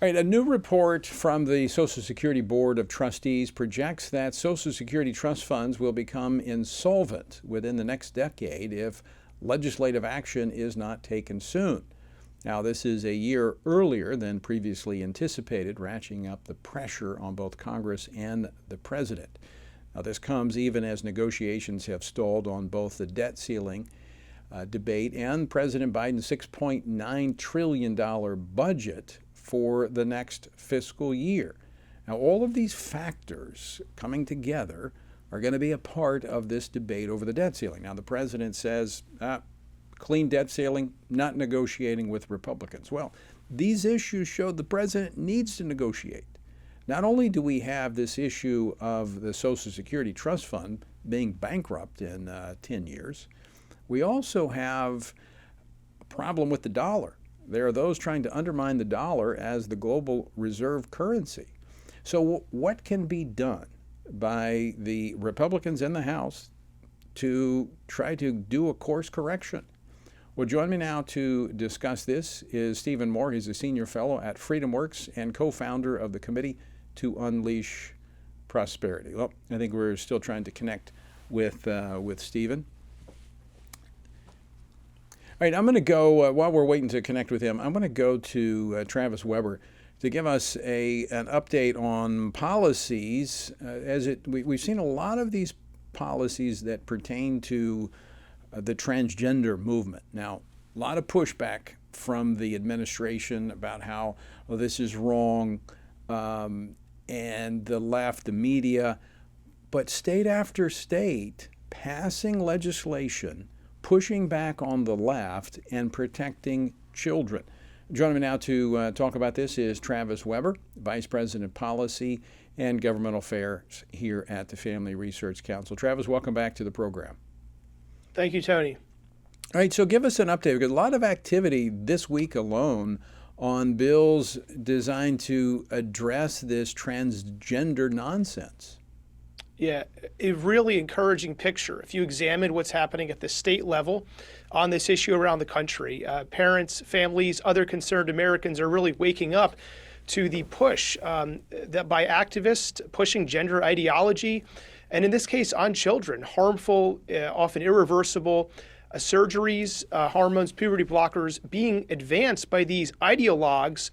All right, a new report from the Social Security Board of Trustees projects that Social Security trust funds will become insolvent within the next decade if legislative action is not taken soon. Now, this is a year earlier than previously anticipated, ratcheting up the pressure on both Congress and the President. Now, this comes even as negotiations have stalled on both the debt ceiling debate and President Biden's $6.9 trillion budget for the next fiscal year. Now, all of these factors coming together are going to be a part of this debate over the debt ceiling. Now, the president says, clean debt ceiling, not negotiating with Republicans. Well, these issues show the president needs to negotiate. Not only do we have this issue of the Social Security Trust Fund being bankrupt in 10 years, we also have a problem with the dollar. There are those trying to undermine the dollar as the global reserve currency. So what can be done by the Republicans in the House to try to do a course correction? Well, join me now to discuss this is Stephen Moore. He's a senior fellow at FreedomWorks and co-founder of the Committee to Unleash Prosperity. Well, I think we're still trying to connect with Stephen. All right, I'm going to go, while we're waiting to connect with him, I'm going to go to Travis Weber to give us an update on policies. We've seen a lot of these policies that pertain to the transgender movement. Now, a lot of pushback from the administration about how, well, this is wrong, and the left, the media, but state after state passing legislation pushing back on the left and protecting children. Joining me now to talk about this is Travis Weber, Vice President of Policy and Governmental Affairs here at the Family Research Council. Travis, welcome back to the program. Thank you, Tony. All right, so give us an update, because a lot of activity this week alone on bills designed to address this transgender nonsense. Yeah, a really encouraging picture. If you examine what's happening at the state level on this issue around the country, parents, families, other concerned Americans are really waking up to the push that by activists pushing gender ideology, and in this case on children, harmful, often irreversible surgeries, hormones, puberty blockers being advanced by these ideologues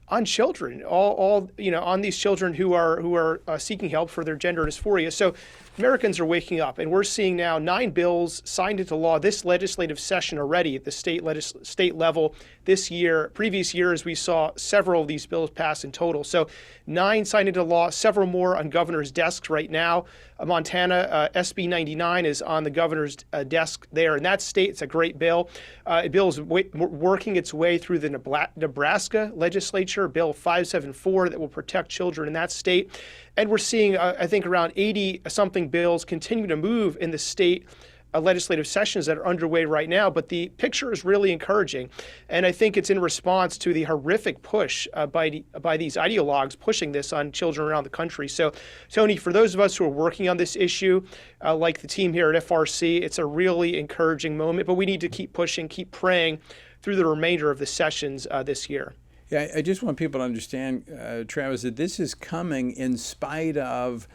on children, all on these children who are seeking help for their gender dysphoria. So Americans are waking up, and we're seeing now 9 bills signed into law this legislative session already at the state level this year. Previous years, we saw several of these bills pass in total. So 9 signed into law, several more on governors' desks right now. Montana, SB 99 is on the governor's desk there. In that state, it's a great bill. A bill is working its way through the Nebraska legislature, Bill 574, that will protect children in that state. And we're seeing, I think, around 80-something bills continue to move in the state legislative sessions that are underway right now. But the picture is really encouraging. And I think it's in response to the horrific push by these ideologues pushing this on children around the country. So, Tony, for those of us who are working on this issue, like the team here at FRC, it's a really encouraging moment. But we need to keep pushing, keep praying through the remainder of the sessions this year. Yeah, I just want people to understand, Travis, that this is coming in spite of,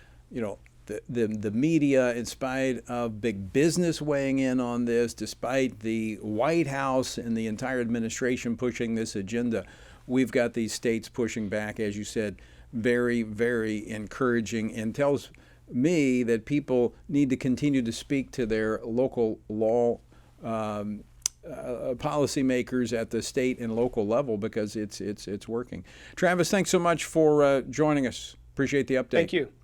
the media, in spite of big business weighing in on this, despite the White House and the entire administration pushing this agenda. We've got these states pushing back, as you said, very, very encouraging, and tells me that people need to continue to speak to their local law policymakers at the state and local level, because it's working. Travis, thanks so much for joining us. Appreciate the update. Thank you.